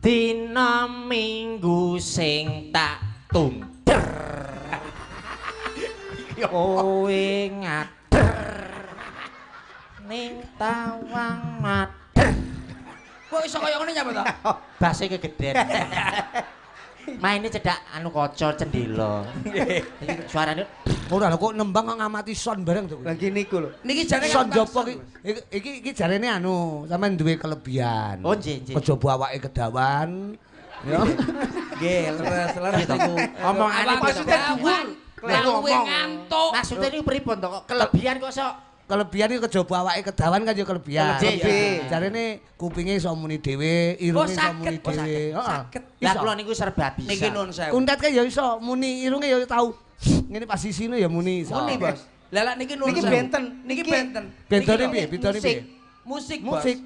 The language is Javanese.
Dina Minggu sing tak tunder kowe ngader ning tawang mader. Kok iso kaya ngene nyapa ta? Base kegeden. Maine cedak anu kaca cendela. Iki suarane ora lho kok nembang kok ngamati son bareng to. Lagi niku lho. Niki jane Son jopo iki jarene anu sampean duwe kelebihan. Oh nggih nggih. Kejaba awake kedawan. Ya. nggih leres niku. Omongane maksudnya dhuwur. Luwe ngantuk. Maksudnya ini pripun to kok kelebihan kok sok Kelebihan iki kejaba awake kedawan kan ya kelebihan. Kelebihan. Jarene kupinge iso muni dhewe, irunge iso muni dhewe. Heeh. Lah kula niku serba bisa. Niki nun sewu. Kuntet kan ya iso muni irunge ya tau. Ngene pas isine ya muni iso. Muni, Bos. Lah niki nun Niki sewu. benten. Niki benten. Bentone Niki piye? Bentone piye? Musik. Musik.